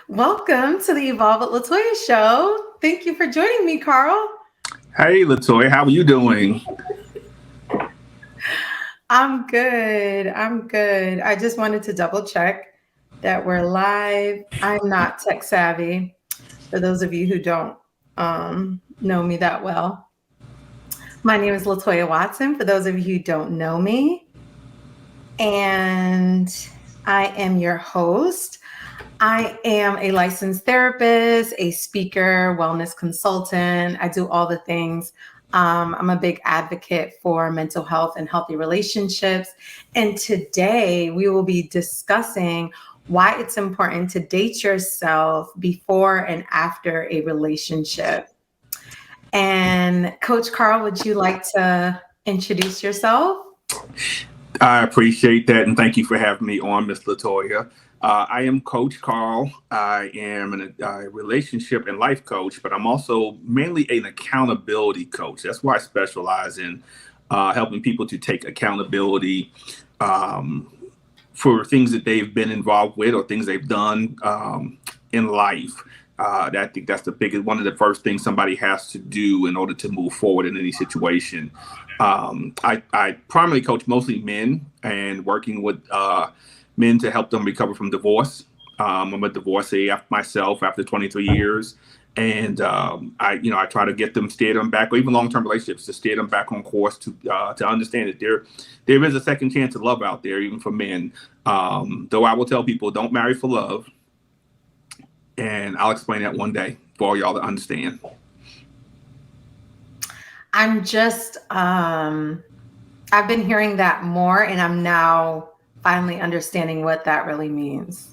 Welcome to the Evolve with Latoya show. Thank you for joining me, Carl. Hey, Latoya, how are you doing? I'm good. I'm good. I just wanted to double check that we're live. I'm not tech savvy. For those of you who don't know me that well, my name is Latoya Watson. For those of you who don't know me, and I am your host. I am a licensed therapist, a speaker, wellness consultant. I do all the things. I'm a big advocate for mental health and healthy relationships. And today we will be discussing why it's important to date yourself before and after a relationship. And Coach Carl, would you like to introduce yourself? I appreciate that, and thank you for having me on, Miss Latoya. I am Coach Carl. I am a relationship and life coach, but I'm also mainly an accountability coach. That's why I specialize in helping people to take accountability um, for things that they've been involved with or things they've done in life. I think that's the biggest one of the first things somebody has to do in order to move forward in any situation. I primarily coach mostly men and working with men to help them recover from divorce. I'm a divorcee myself after 23 years. And I try to get them, steer them back, or even long-term relationships, to steer them back on course to understand that there is a second chance of love out there, even for men. Though I will tell people, don't marry for love, and I'll explain that one day for all y'all to understand. I'm just, I've been hearing that more, and I'm now finally understanding what that really means.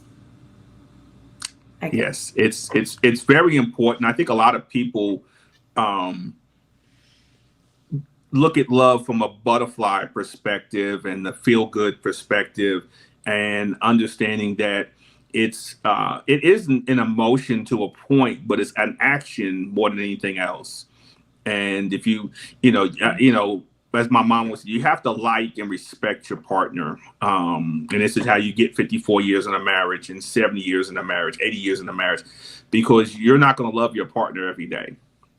Okay. Yes, it's very important. I think a lot of people um, look at love from a butterfly perspective and the feel good perspective, and understanding that it isn't an emotion to a point, but it's an action more than anything else. And if as my mom was, you have to like and respect your partner. And this is how you get 54 years in a marriage, and 70 years in a marriage, 80 years in a marriage, because you're not going to love your partner every day.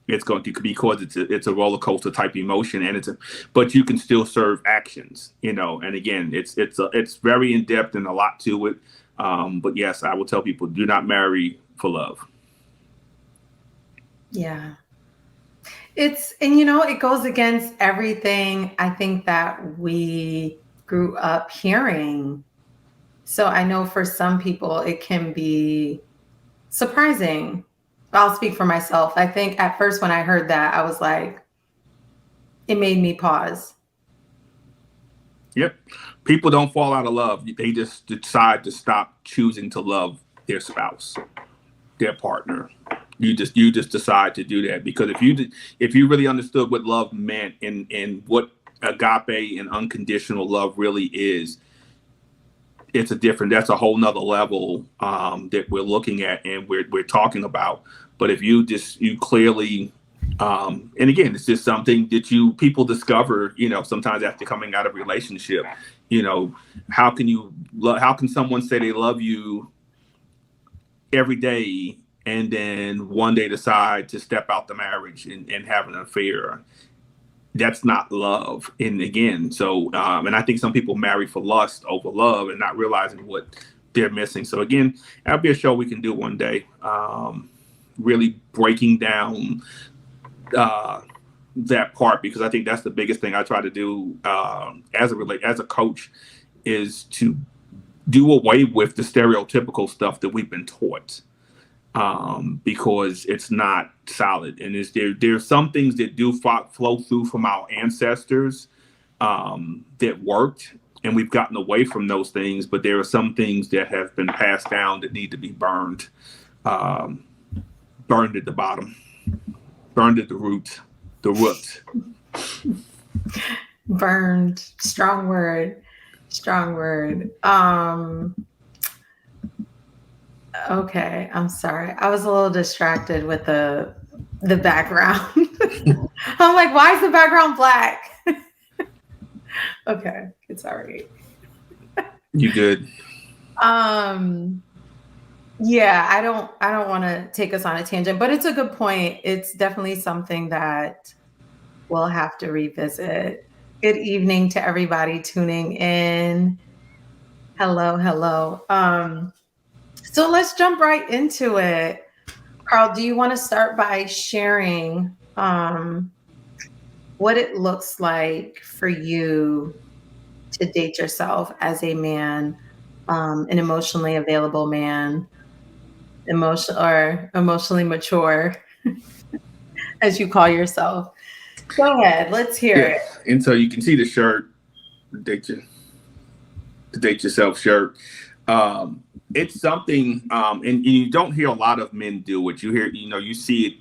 It's going to, because it's a roller coaster type emotion, and but you can still serve actions, And again, it's very in depth and a lot to it. But yes, I will tell people, do not marry for love. Yeah. It goes against everything I think that we grew up hearing. So I know for some people it can be surprising. I'll speak for myself. I think at first when I heard that, I was like, it made me pause. Yep. People don't fall out of love. They just decide to stop choosing to love their spouse, their partner. You just decide to do that, because if you really understood what love meant, and what agape and unconditional love really is, that's a whole nother level that we're looking at, and we're talking about. But if you clearly, and again, it's just something that people discover, sometimes after coming out of a relationship. How can someone say they love you every day, and then one day decide to step out the marriage and have an affair? That's not love. And again, and I think some people marry for lust over love, and not realizing what they're missing. So again, that'll be a show we can do one day, really breaking down that part, because I think that's the biggest thing I try to do as a coach, is to do away with the stereotypical stuff that we've been taught, because it's not solid. And there's some things that do flow through from our ancestors that worked, and we've gotten away from those things. But there are some things that have been passed down that need to be burned, burned at the bottom, burned at the root. Burned. Strong word. Strong word. Okay, I'm sorry. I was a little distracted with the background. I'm like, why is the background black? Okay, it's all right. You good? Um, Yeah, I don't want to take us on a tangent, but it's a good point. It's definitely something that we'll have to revisit. Good evening to everybody tuning in. Hello, hello. So let's jump right into it. Carl, do you want to start by sharing what it looks like for you to date yourself as a man, an emotionally available man, emotionally mature, as you call yourself? Go ahead, let's hear Yeah. it. And so you can see the shirt, date you, the date yourself shirt. Um, it's something, and you don't hear a lot of men do it. You hear, you see it,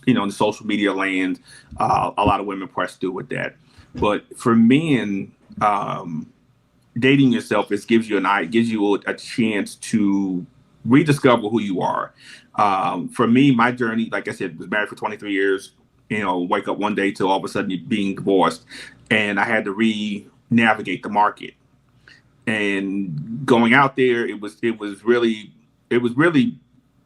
in the social media land. A lot of women press through with that. But for men, dating yourself gives you a chance to rediscover who you are. For me, my journey, like I said, was married for 23 years. Wake up one day to all of a sudden being divorced, and I had to re-navigate the market. And going out there, it was really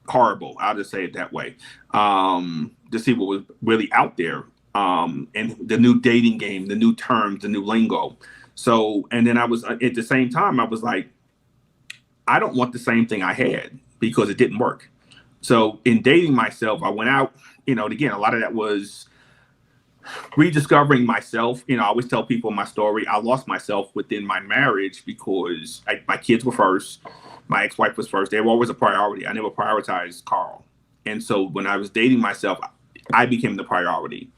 horrible. I'll just say it that way. To see what was really out there, and the new dating game, the new terms, the new lingo. So, and then I was at the same time, I was like, I don't want the same thing I had because it didn't work. So, in dating myself, I went out. And again, a lot of that was rediscovering myself. I always tell people my story. I lost myself within my marriage because my kids were first. My ex-wife was first. They were always a priority. I never prioritized Carl. And so when I was dating myself, I became the priority.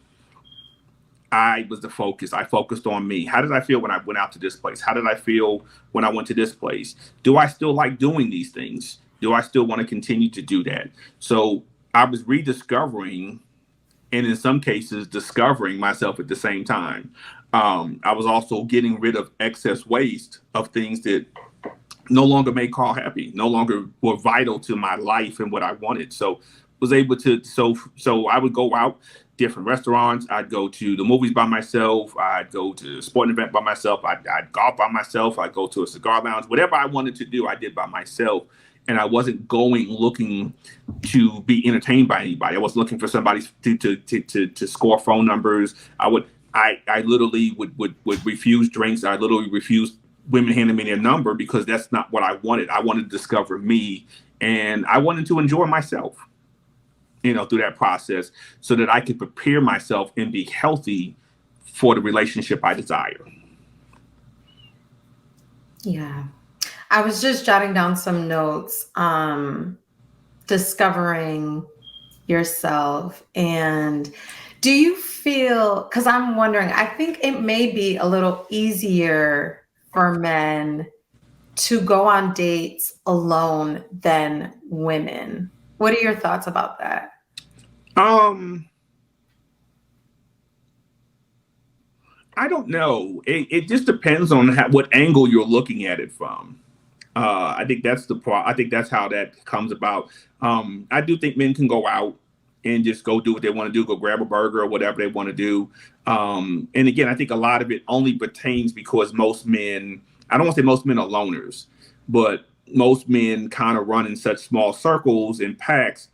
I was the focus. I focused on me. How did I feel when I went out to this place? How did I feel when I went to this place? Do I still like doing these things? Do I still want to continue to do that? So I was rediscovering, and in some cases discovering myself at the same time. I was also getting rid of excess waste of things that no longer made Carl happy, no longer were vital to my life and what I wanted. So was able to so I would go out different restaurants. I'd go to the movies by myself. I'd go to a sporting event by myself. I'd golf by myself. I'd go to a cigar lounge. Whatever I wanted to do, I did by myself. And I wasn't going looking to be entertained by anybody. I was looking for somebody to score phone numbers. I literally would refuse drinks. I literally refused women handing me their number because that's not what I wanted. I wanted to discover me, and I wanted to enjoy myself, through that process so that I could prepare myself and be healthy for the relationship I desire. Yeah. I was just jotting down some notes, discovering yourself. And do you feel, because I'm wondering, I think it may be a little easier for men to go on dates alone than women. What are your thoughts about that? Um, I don't know. It just depends on what angle you're looking at it from. I think that's I think that's how that comes about. I do think men can go out and just go do what they want to do, go grab a burger or whatever they want to do. And again, I think a lot of it only pertains because most men, I don't want to say most men are loners, but most men kind of run in such small circles and packs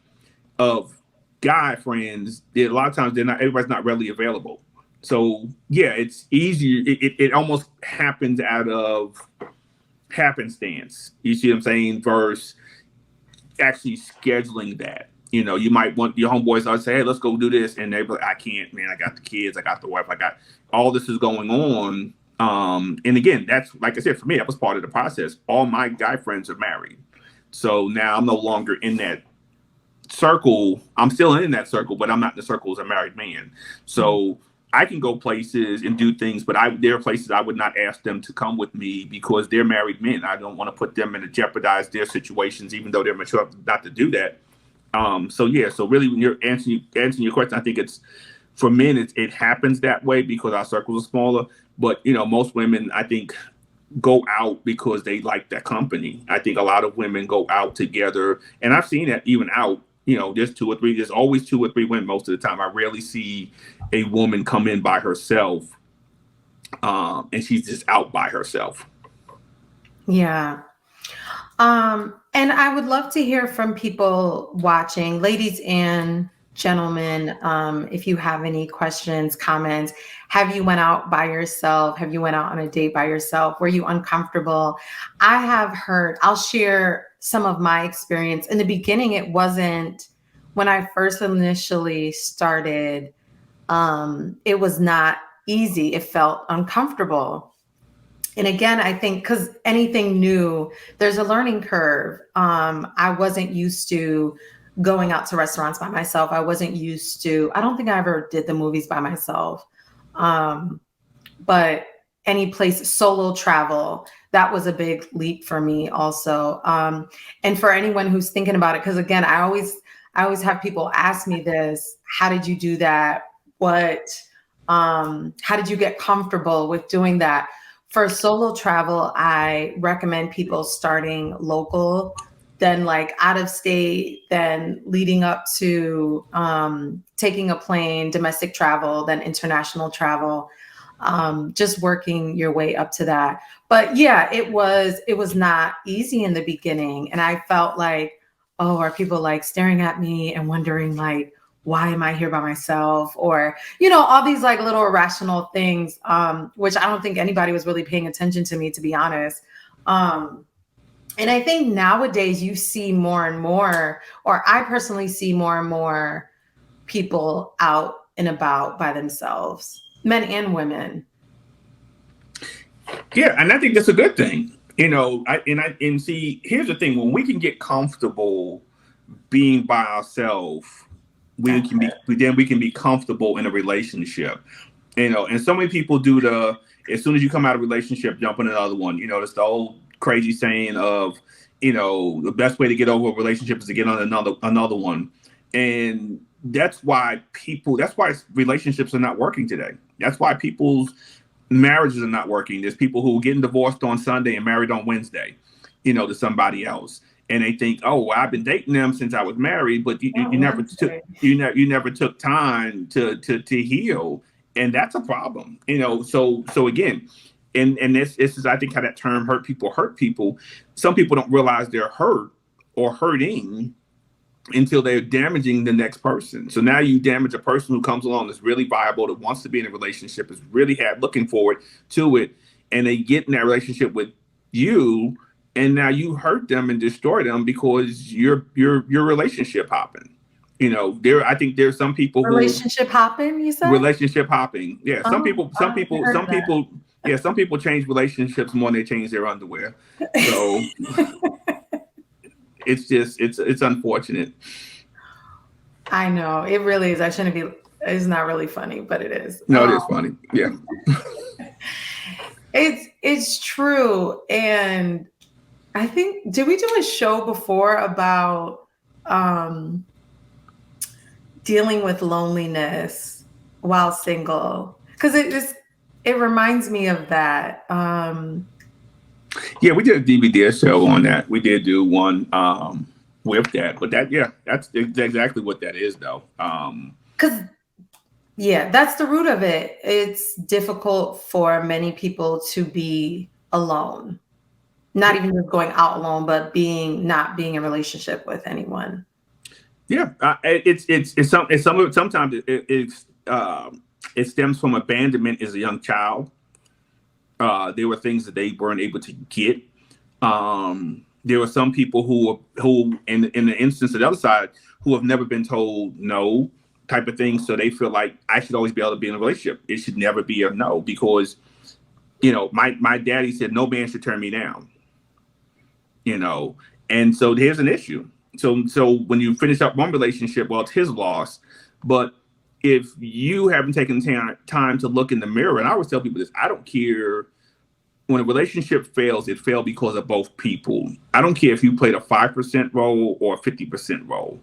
of guy friends that a lot of times everybody's not readily available. So yeah, it's easier. It almost happens out of happenstance. You see what I'm saying? Versus actually scheduling that. You might want your homeboys to say, "Hey, let's go do this," and they're like, "I can't, man. I got the kids. I got the wife. I got all this is going on." And again, that's like I said, for me, that was part of the process. All my guy friends are married, so now I'm no longer in that circle. I'm still in that circle, but I'm not in the circle as a married man. So I can go places and do things, but there are places I would not ask them to come with me because they're married men. I don't want to put them in to jeopardize their situations, even though they're mature enough not to do that. So yeah, so really, when you're answering your question, I think it's for men, it happens that way because our circles are smaller. But most women, I think, go out because they like that company. I think a lot of women go out together, and I've seen that even out. There's always 2 or 3 women most of the time. I rarely see a woman come in by herself, and she's just out by herself. Yeah. And I would love to hear from people watching, ladies and gentlemen, if you have any questions, comments. Have you went out by yourself? Have you went out on a date by yourself? Were you uncomfortable? I have heard, I'll share some of my experience. In the beginning, it wasn't, when I first initially started, it was not easy. It felt uncomfortable. And again, I think because anything new, there's a learning curve. I wasn't used to going out to restaurants by myself. I wasn't used to, I don't think I ever did the movies by myself. Um, but any place, solo travel, that was a big leap for me also. And for anyone who's thinking about it, because again, I always have people ask me this: how did you do that? How did you get comfortable with doing that? For solo travel, I recommend people starting local, then like out of state, then leading up to taking a plane, domestic travel, then international travel, just working your way up to that. But yeah, it was not easy in the beginning. And I felt like, oh, are people like staring at me and wondering like, why am I here by myself? Or, all these like little irrational things, which I don't think anybody was really paying attention to me, to be honest. And I think nowadays you see more and more, or I personally see more and more people out and about by themselves, men and women. Yeah, and I think that's a good thing. And see, here's the thing: when we can get comfortable being by ourselves, That's it. we can be comfortable in a relationship. And so many people do the, as soon as you come out of a relationship, jump in another one. It's the old crazy saying of, the best way to get over a relationship is to get on another one. And that's why relationships are not working today. That's why people's marriages are not working. There's people who are getting divorced on Sunday and married on Wednesday, to somebody else. And they think, oh, well, I've been dating them since I was married, but you never took you never took time to heal, and that's a problem. So again, and this is, I think, how that term hurt people. Some people don't realize they're hurt or hurting until they're damaging the next person. So now you damage a person who comes along that's really viable, that wants to be in a relationship, is really looking forward to it, and they get in that relationship with you, and now you hurt them and destroy them because you're relationship hopping. I think there's some people who Relationship hopping, you said? relationship hopping. Yeah, Oh, I haven't heard of that. yeah, some people change relationships more than they change their underwear. So it's unfortunate. I know it really is. I shouldn't be. It's not really funny, but it is. No, it is funny. Yeah. It's true, and I think, did we do a show before about dealing with loneliness while single? Because it reminds me of that. Yeah, we did a DVD show on that. We did do one with that, but that's exactly what that is, though. Because yeah, that's the root of it. It's difficult for many people to be alone, not even just going out alone, but not being in a relationship with anyone. Yeah, sometimes it stems from abandonment as a young child. There were things that they weren't able to get. There were some people who in the instance of the other side, who have never been told no, type of thing. So they feel like I should always be able to be in a relationship. It should never be a no, because my daddy said no man should turn me down. And so here's an issue. So when you finish up one relationship, well, it's his loss. But if you haven't taken time to look in the mirror, and I always tell people this: I don't care when a relationship fails, it failed because of both people. I don't care if you played a 5% role or a 50% role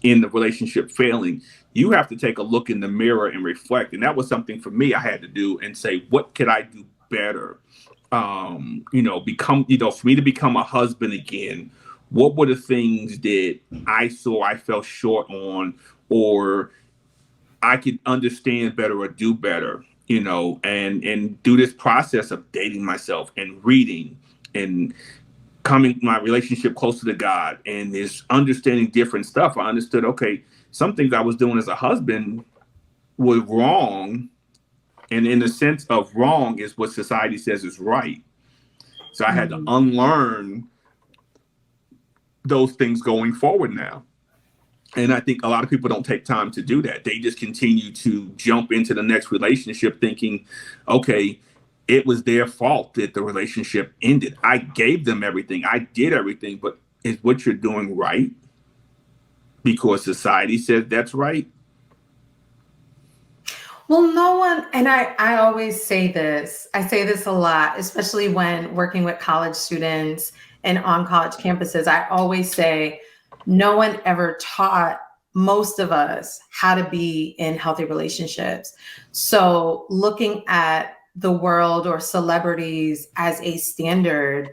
in the relationship failing. You have to take a look in the mirror and reflect. And that was something for me I had to do, and say, what could I do better? For me to become a husband again, what were the things that I saw I fell short on, or I could understand better or do better, and do this process of dating myself and reading and coming my relationship closer to God and is understanding different stuff, I understood, okay, some things I was doing as a husband was wrong. And in the sense of wrong is what society says is right. So I had to unlearn those things going forward now. And I think a lot of people don't take time to do that. They just continue to jump into the next relationship thinking, okay, it was their fault that the relationship ended. I gave them everything. I did everything, but is what you're doing right? Because society says that's right. Well, no one, and I always say this, I say this a lot, especially when working with college students and on college campuses. I always say, no one ever taught most of us how to be in healthy relationships. So looking at the world or celebrities as a standard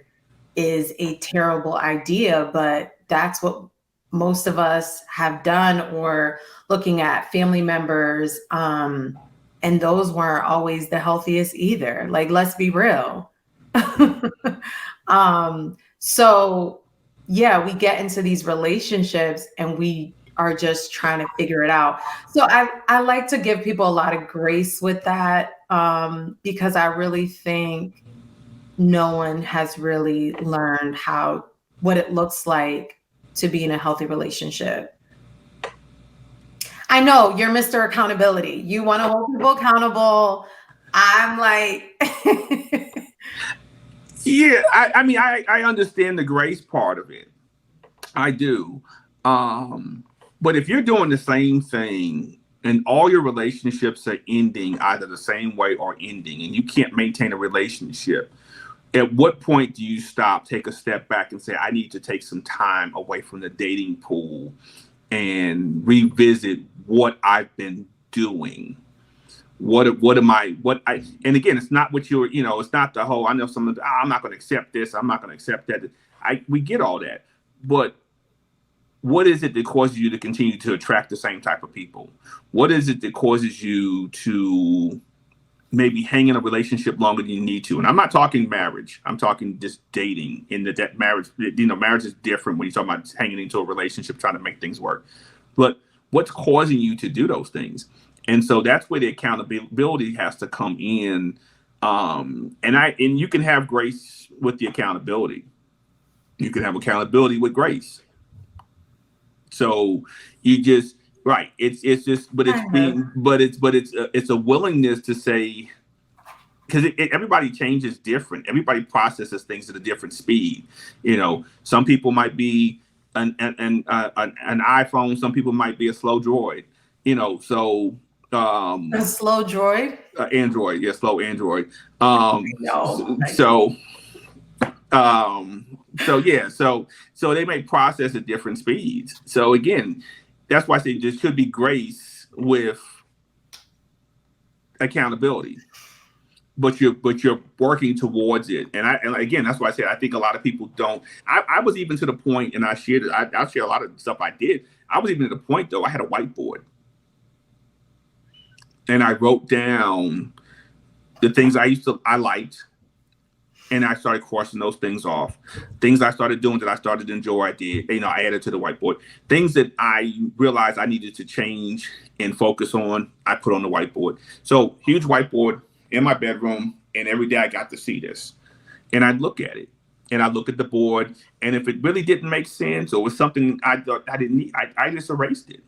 is a terrible idea, but that's what most of us have done, or looking at family members. And those weren't always the healthiest either. Like, let's be real. So yeah, we get into these relationships and we are just trying to figure it out. So I like to give people a lot of grace with that, because I really think no one has really learned what it looks like to be in a healthy relationship. I know you're Mr. Accountability. You want to hold people accountable. I'm like, Yeah, I mean, I understand the grace part of it. I do. But if you're doing the same thing and all your relationships are ending either the same way or ending, and you can't maintain a relationship, at what point do you stop, take a step back, and say, I need to take some time away from the dating pool and revisit what I've been doing? What am I, what I, and again, it's not what you're, it's not the whole, I know someone, I'm not going to accept this, I'm not going to accept that. We get all that. But what is it that causes you to continue to attract the same type of people? What is it that causes you to maybe hang in a relationship longer than you need to? And I'm not talking marriage. I'm talking just dating. In that marriage, marriage is different when you talk about hanging into a relationship, trying to make things work. But what's causing you to do those things? And so that's where the accountability has to come in. And you can have grace with the accountability. You can have accountability with grace. So you just right. It's just, but it's a willingness to say, because everybody changes different. Everybody processes things at a different speed. Some people might be an iPhone. Some people might be a slow Droid. So a slow droid. Android, yeah, slow Android. No. So they may process at different speeds. So again, that's why I say there should be grace with accountability, but you're working towards it. And again, that's why I said I think a lot of people don't. I was even to the point, and I shared it. I'll share a lot of stuff I did. I was even to the point though. I had a whiteboard, and I wrote down the things I liked. And I started crossing those things off. Things I started doing that I started to enjoy, I did. I added to the whiteboard. Things that I realized I needed to change and focus on, I put on the whiteboard. So huge whiteboard in my bedroom, and every day I got to see this. And I'd look at it, and I'd look at the board, and if it really didn't make sense or was something I thought I didn't need, I just erased it.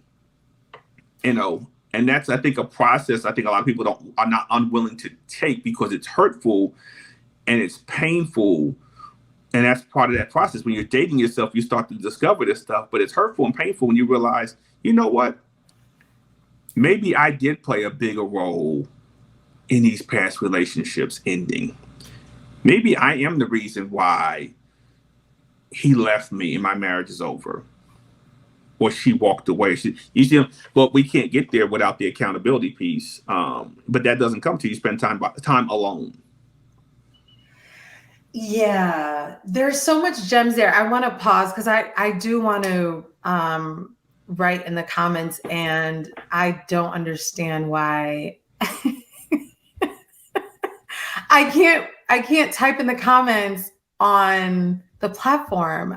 And that's, I think, a process I think a lot of people are not unwilling to take because it's hurtful. And it's painful. And that's part of that process. When you're dating yourself, you start to discover this stuff, but it's hurtful and painful when you realize, you know what? Maybe I did play a bigger role in these past relationships ending. Maybe I am the reason why he left me and my marriage is over. Or she walked away. But we can't get there without the accountability piece. But that doesn't come till you spend time alone. Yeah, there's so much gems there. I want to pause because I do want to write in the comments, and I don't understand why I can't type in the comments on the platform.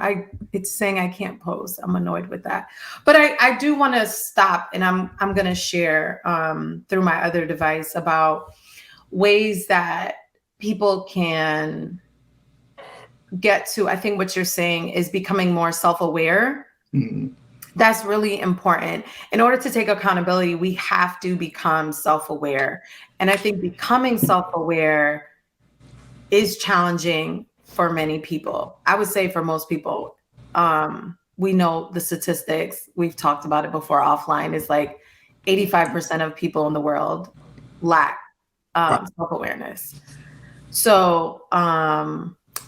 It's saying I can't post. I'm annoyed with that. But I do want to stop, and I'm gonna share through my other device about ways that people can get to, I think what you're saying is becoming more self-aware. Mm-hmm. That's really important. In order to take accountability, we have to become self-aware. And I think becoming self-aware is challenging for many people. I would say for most people. We know the statistics, we've talked about it before offline, is like 85% of people in the world lack self-awareness. So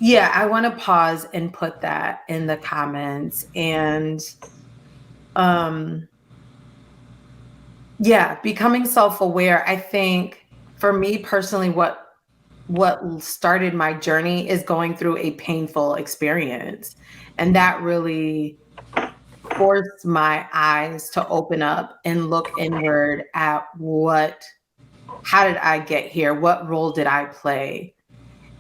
yeah, I want to pause and put that in the comments. And yeah, becoming self-aware, I think for me personally, what started my journey is going through a painful experience. And that really forced my eyes to open up and look inward at how did I get here? What role did I play?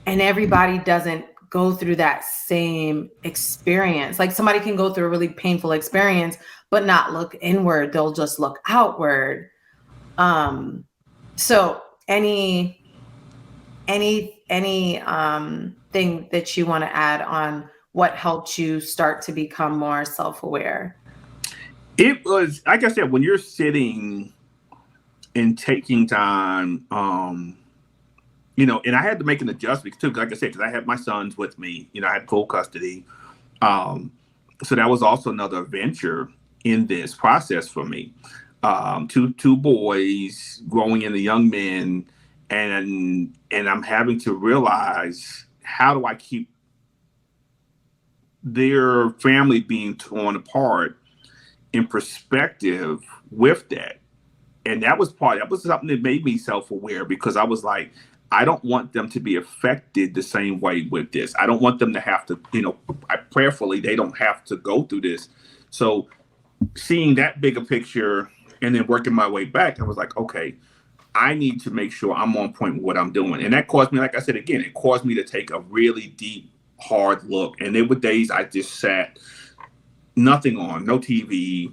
And everybody doesn't go through that same experience. Like somebody can go through a really painful experience, but not look inward. They'll just look outward. So any thing that you want to add on what helped you start to become more self-aware? It was, like I said, when you're sitting and taking time, and I had to make an adjustment too, like I said, because I had my sons with me, I had full custody. So that was also another venture in this process for me. Two boys growing into young men, and I'm having to realize, how do I keep their family being torn apart in perspective with that? And that was something that made me self-aware, because I was like, I don't want them to be affected the same way with this. I don't want them to have to, prayerfully, they don't have to go through this. So seeing that bigger picture and then working my way back, I was like, okay, I need to make sure I'm on point with what I'm doing. And that caused me, like I said, again, it caused me to take a really deep, hard look. And there were days I just sat, nothing on, no TV,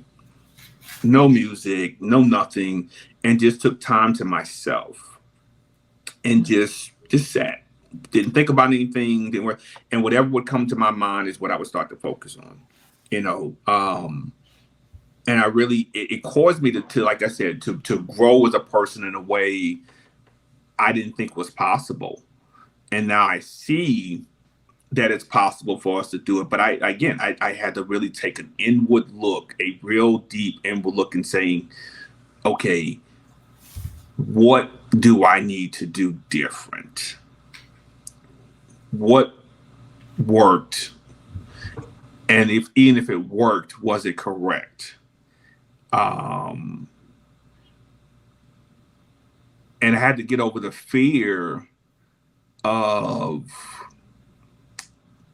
no music, no nothing, and just took time to myself and just sat. Didn't think about anything, and whatever would come to my mind is what I would start to focus on. And I really, it caused me to, like I said, to grow as a person in a way I didn't think was possible. And now I see that it's possible for us to do it. But I had to really take an inward look, a real deep inward look, and saying, okay, what do I need to do different? What worked? And even if it worked, was it correct? And I had to get over the fear of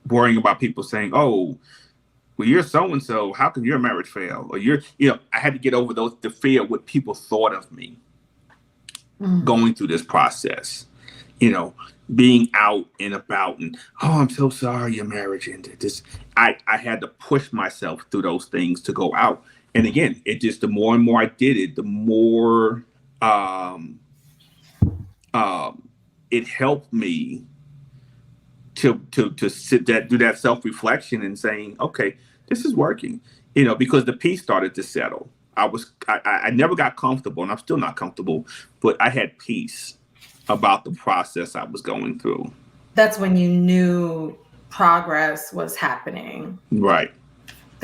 worrying about people saying, "Oh, well, you're so and so. How can your marriage fail?" Or I had to get over the fear of what people thought of me going through this process. Being out and about, and, "Oh, I'm so sorry your marriage ended." I had to push myself through those things to go out. And again, the more and more I did it, the more it helped me to do that self-reflection and saying, okay, this is working, because the peace started to settle. I never got comfortable, and I'm still not comfortable, but I had peace about the process I was going through. That's when you knew progress was happening. Right.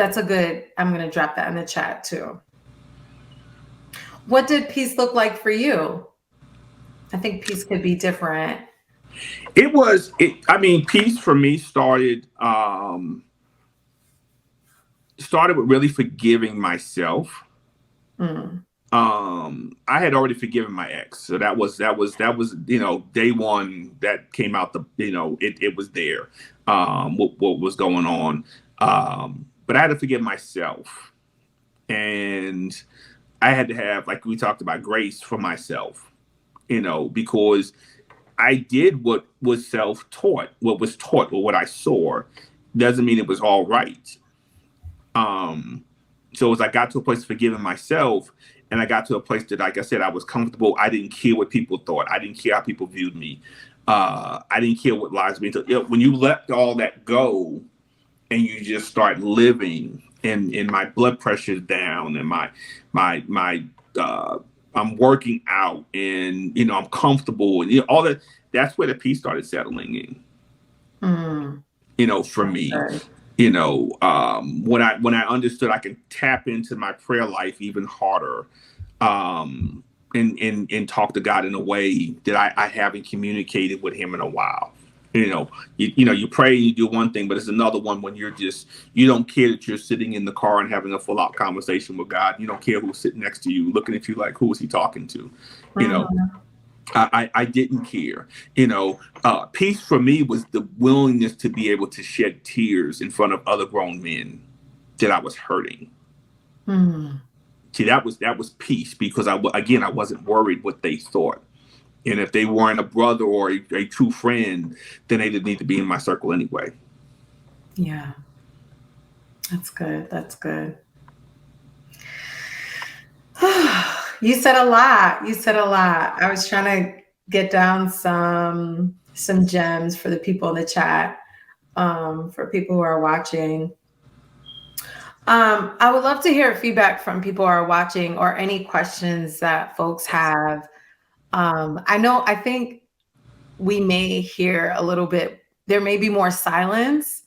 I'm going to drop that in the chat too. What did peace look like for you? I think peace could be different. Peace for me started with really forgiving myself. I had already forgiven my ex, so that was day one that came out. It was there. What was going on? But I had to forgive myself, and I had to have, like we talked about, grace for myself. Because I did what was self-taught, what was taught, or what I saw. Doesn't mean it was all right. So as I got to a place of forgiving myself, and I got to a place that, like I said, I was comfortable. I didn't care what people thought. I didn't care how people viewed me. I didn't care what lies being told. When you let all that go and you just start living, and my blood pressure is down, and my I'm working out, and I'm comfortable, and all that. That's where the peace started settling in. For me. Good. When I understood I could tap into my prayer life even harder, and talk to God in a way that I haven't communicated with Him in a while. You pray, you do one thing, but it's another one when you don't care that you're sitting in the car and having a full out conversation with God. You don't care who's sitting next to you, looking at you like, who is he talking to? I didn't care. Peace for me was the willingness to be able to shed tears in front of other grown men that I was hurting. See, that was peace, because I wasn't worried what they thought. And if they weren't a brother or a true friend, then they didn't need to be in my circle anyway. Yeah. That's good. That's good. You said a lot. I was trying to get down some gems for the people in the chat, for people who are watching. I would love to hear feedback from people who are watching, or any questions that folks have. I think we may hear a little bit, there may be more silence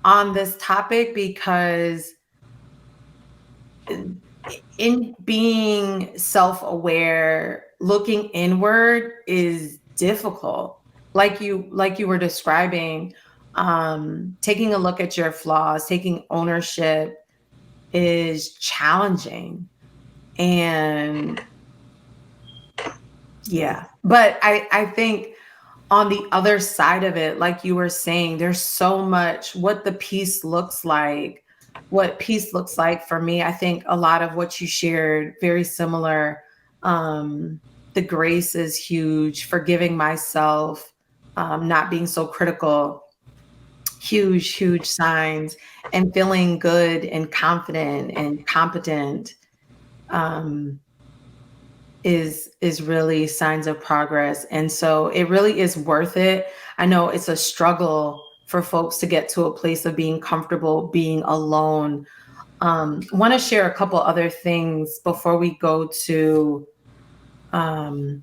on this topic, because in being self-aware, looking inward is difficult. Like you were describing, taking a look at your flaws, taking ownership is challenging. And yeah, but I think on the other side of it, like you were saying, there's so much what peace looks like for me. I think a lot of what you shared, very similar. The grace is huge, forgiving myself, not being so critical, huge signs, and feeling good and confident and competent. Is really signs of progress. And so it really is worth it. I know it's a struggle for folks to get to a place of being comfortable being alone. Want to share a couple other things before we go to the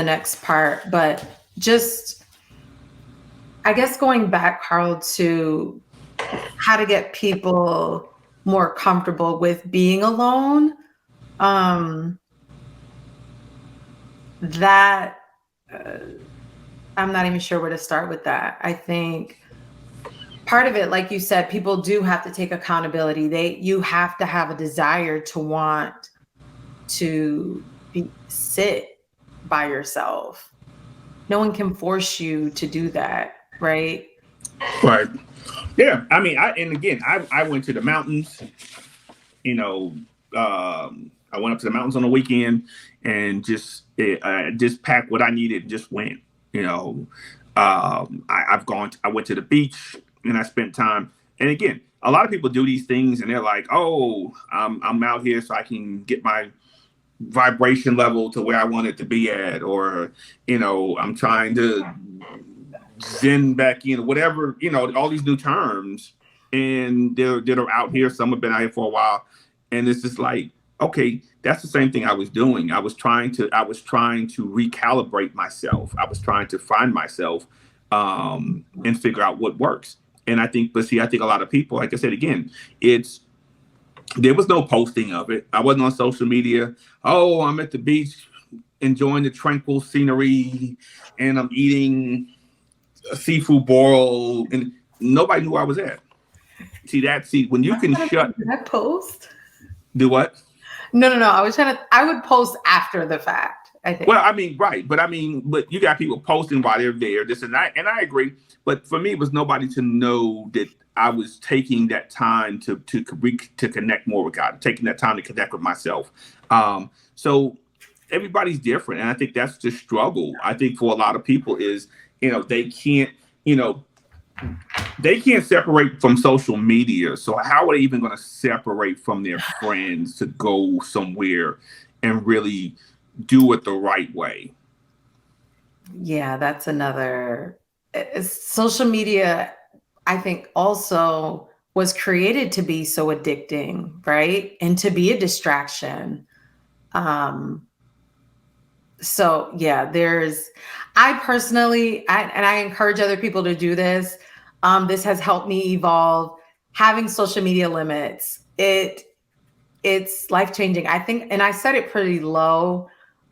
next part. But just, I guess, going back, Carl, to how to get people more comfortable with being alone. That I'm not even sure where to start with that. I think part of it, like you said, people do have to take accountability. You have to have a desire to want to sit by yourself. No one can force you to do that, right? Right. Yeah. I mean, I went to the mountains. I went up to the mountains on the weekend and just packed what I needed and just went. I went to the beach and I spent time. And again, a lot of people do these things and they're like, oh, I'm out here so I can get my vibration level to where I want it to be at, or I'm trying to zen back in, whatever, all these new terms, and they're out here. Some have been out here for a while, and it's just like, okay, that's the same thing I was doing. I was trying to recalibrate myself. I was trying to find myself, and figure out what works. And I think a lot of people, like I said, again, there was no posting of it. I wasn't on social media. Oh, I'm at the beach enjoying the tranquil scenery and I'm eating a seafood boil, and nobody knew where I was at. See, when you can shut. Did I post? Do what? No. I would post after the fact, I think. Well, I mean, right. But you got people posting while they're there, this and that. And I agree. But for me, it was nobody to know that I was taking that time to connect more with God, taking that time to connect with myself. So everybody's different, and I think that's the struggle. I think for a lot of people is, they can't, you know, they can't separate from social media. So how are they even going to separate from their friends to go somewhere and really do it the right way? Yeah, that's another. Social media, I think, also was created to be so addicting, right? And to be a distraction. Um, so yeah, I personally, and I encourage other people to do this. This has helped me evolve. Having social media limits, it's life changing. I think, and I set it pretty low.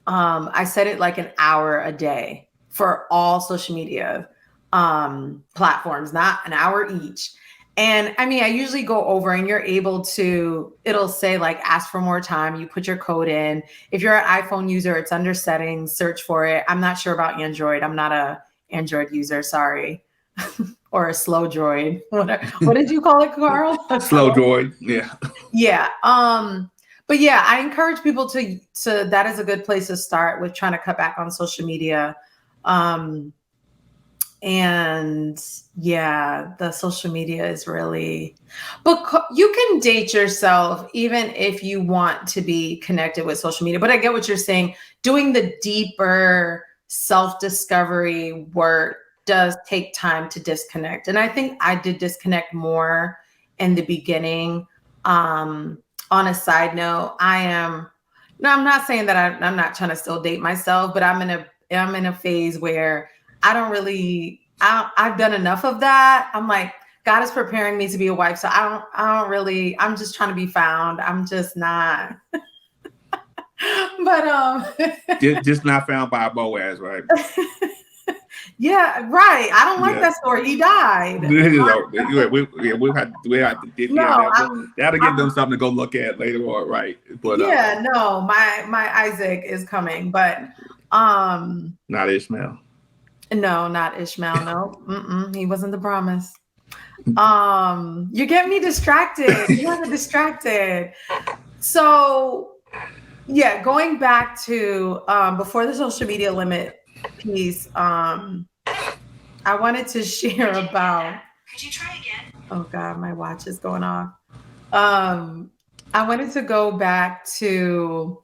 I set it like an hour a day for all social media platforms, not an hour each. And I mean, I usually go over and you're able to, it'll say like ask for more time. You put your code in. If you're an iPhone user, it's under settings, search for it. I'm not sure about Android. I'm not a Android user, sorry. Or a slow droid. What did you call it, Carl? Slow droid. Yeah. Yeah. But yeah, I encourage people to that is a good place to start with trying to cut back on social media. And yeah, the social media is really, but you can date yourself even if you want to be connected with social media. But I get what you're saying. Doing the deeper self-discovery work does take time to disconnect. And I think I did disconnect more in the beginning. On a side note, I'm not saying that I'm not trying to still date myself, but I'm in a phase where I've done enough of that. I'm like, God is preparing me to be a wife. So I'm just trying to be found. I'm just not. But just not found by Boaz, right? Yeah, right. I don't like that story. He died. That'll give them something to go look at later on, right? But no, my Isaac is coming, but not Ishmael. No, not Ishmael. No, he wasn't the promise. You're getting me distracted. You have me distracted. So yeah, going back to before the social media limit piece, I wanted to share about. Could you try again? Oh God, my watch is going off. I wanted to go back to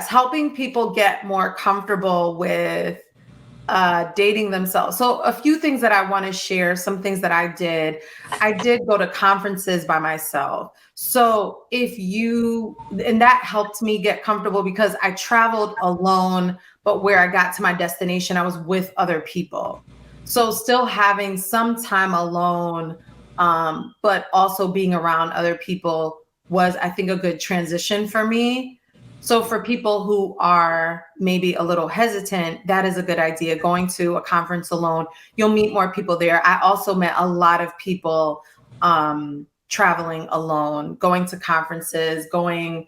helping people get more comfortable with dating themselves. So a few things that I want to share, some things that I did go to conferences by myself. So and that helped me get comfortable because I traveled alone, but where I got to my destination, I was with other people. So still having some time alone, but also being around other people was, I think, a good transition for me. So for people who are maybe a little hesitant, that is a good idea. Going to a conference alone, you'll meet more people there. I also met a lot of people traveling alone, going to conferences, where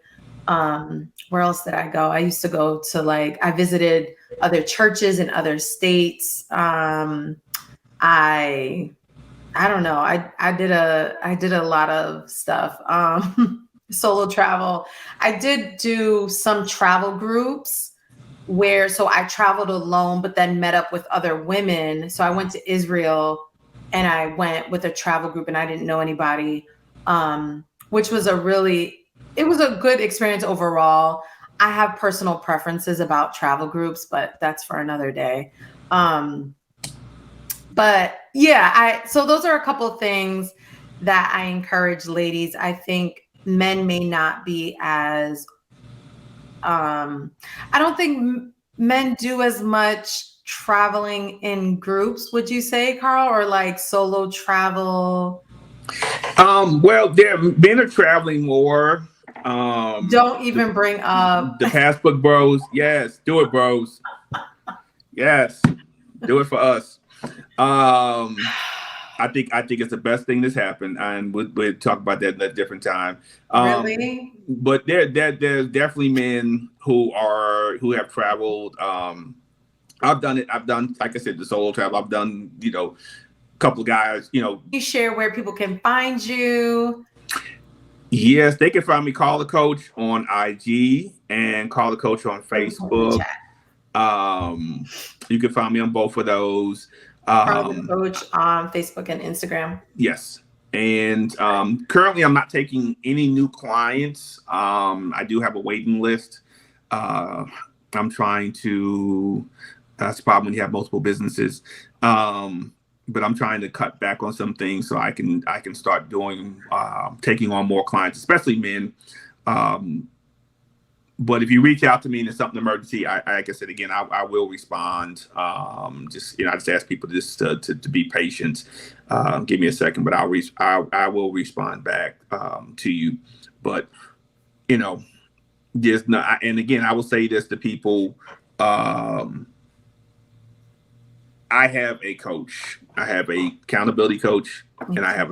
else did I go? I used to go to I visited other churches in other states. I don't know. I did a lot of stuff. Solo travel. I did do some travel groups so I traveled alone, but then met up with other women. So I went to Israel and I went with a travel group and I didn't know anybody, which was it was a good experience overall. I have personal preferences about travel groups, but that's for another day. But yeah, so those are a couple of things that I encourage ladies. I think men may not be as I don't think men do as much traveling in groups, would you say, Carl, or solo travel? Well, men are traveling more. Don't even bring up the Passbook Bros. Yes, do it, bros. Yes, do it for us. I think it's the best thing that's happened, and we'll talk about that at a different time. Really? But there's definitely men who have traveled. I've done it. I've done, like I said, the solo travel. I've done, a couple of guys. You share where people can find you. Yes, they can find me, Call the Coach, on IG and Call the Coach on Let me put in the Facebook. chat. You can find me on both of those. Carl the Coach on Facebook and Instagram. Yes. And currently, I'm not taking any new clients. I do have a waiting list. Uh, I'm trying to. That's the problem when you have multiple businesses. But I'm trying to cut back on some things so I can start doing taking on more clients, especially men. Um, but if you reach out to me and it's something emergency, like I said again, I will respond. I just ask people just to be patient. Give me a second, but I will respond back to you. But you know, there's not. And again, I will say this to people. Um, I have a coach. I have a accountability coach, and I have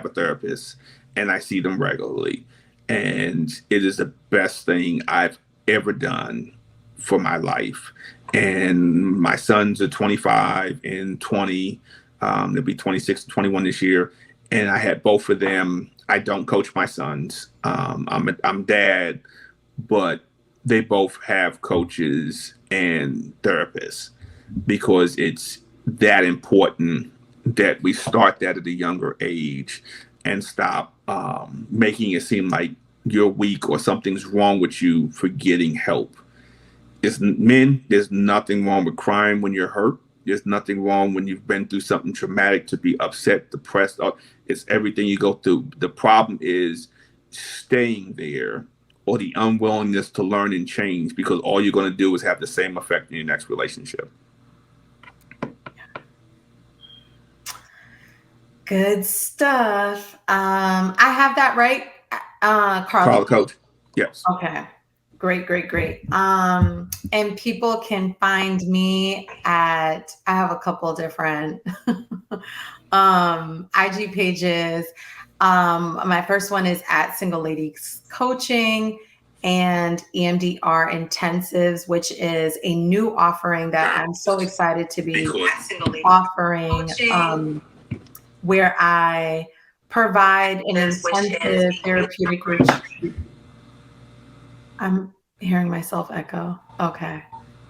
a therapist, and I see them regularly, and it is the best thing I've ever done for my life. And my sons are 25 and 20. They'll be 26 and 21 this year, and I had both of them. I don't coach my sons. I'm dad, but they both have coaches and therapists because it's that important that we start that at a younger age and stop making it seem like you're weak or something's wrong with you for getting help. There's nothing wrong with crying when you're hurt. There's nothing wrong when you've been through something traumatic to be upset, depressed. It's everything you go through. The problem is staying there or the unwillingness to learn and change, because all you're going to do is have the same effect in your next relationship. Good stuff. I have that right, Call Carl. the coach. Yes. Okay. Great. And people can find me I have a couple different IG pages. My first one is at Single Ladies Coaching and EMDR Intensives, which is a new offering that I'm so excited to be offering, where I provide an intensive therapeutic retreat. I'm hearing myself echo. Okay.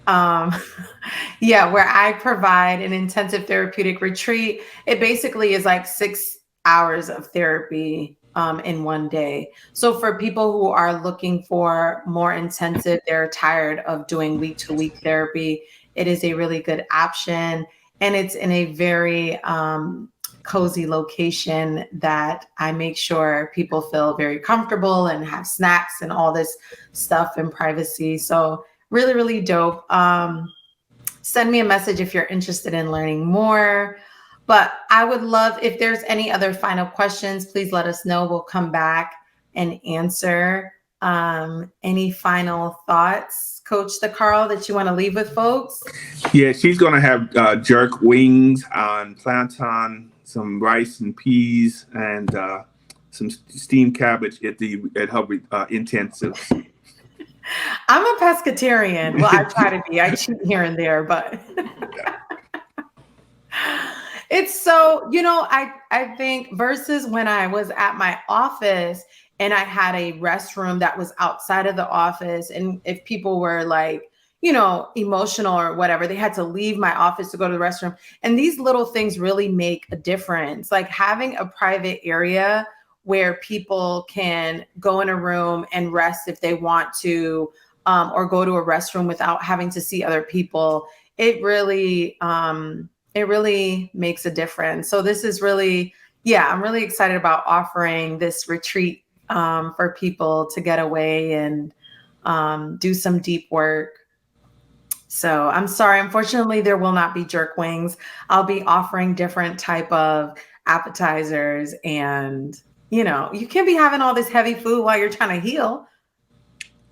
Where I provide an intensive therapeutic retreat. It basically is like 6 hours of therapy in one day. So for people who are looking for more intensive, they're tired of doing week to week therapy, it is a really good option. And it's in a very cozy location that I make sure people feel very comfortable and have snacks and all this stuff in privacy. So really, really dope. Send me a message if you're interested in learning more. But I would love, if there's any other final questions, please let us know. We'll come back and answer. Any final thoughts, Coach Carl, that you want to leave with folks? Yeah, she's going to have jerk wings on plantain, some rice and peas, and some steamed cabbage at her intensive. I'm a pescatarian. Well, I try to be. I cheat here and there, but it's so, I think versus when I was at my office and I had a restroom that was outside of the office, and if people were like, emotional or whatever, they had to leave my office to go to the restroom. And these little things really make a difference. Like having a private area where people can go in a room and rest if they want to, or go to a restroom without having to see other people. It really makes a difference. So this is really, I'm really excited about offering this retreat for people to get away and do some deep work. So I'm sorry, unfortunately, there will not be jerk wings. I'll be offering different type of appetizers, and you can't be having all this heavy food while you're trying to heal.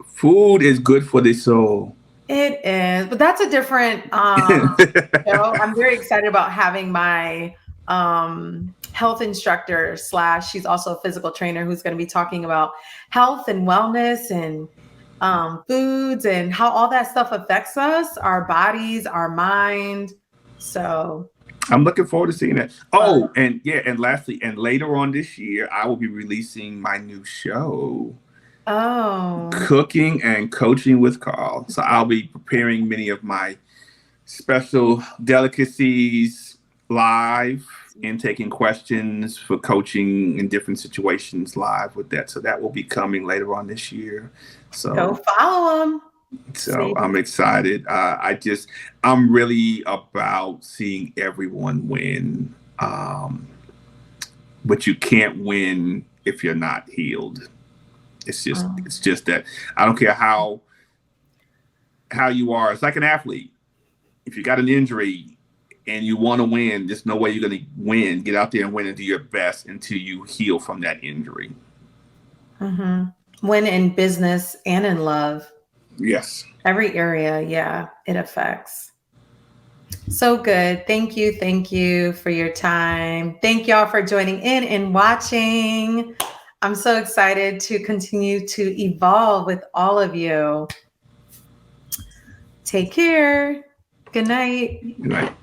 Food is good for the soul. It is, but that's a different I'm very excited about having my health instructor / she's also a physical trainer who's going to be talking about health and wellness and foods and how all that stuff affects us, our bodies, our mind. So I'm looking forward to seeing that. Fun. Oh, and yeah, and lastly, and later on this year, I will be releasing my new show, Oh, Cooking and Coaching with Carl. So I'll be preparing many of my special delicacies live and taking questions for coaching in different situations live with that. So that will be coming later on this year. go So follow them. so See. I'm excited. I'm really about seeing everyone win. But you can't win if you're not healed. It's just that I don't care how you are. It's like an athlete. If you got an injury and you want to win, there's no way you're going to win. Get out there and win and do your best until you heal from that injury. When in business and in love, Yes. every area, yeah, it affects. So good. Thank you. Thank you for your time. Thank y'all for joining in and watching. I'm so excited to continue to evolve with all of you. Take care. Good night. Good night.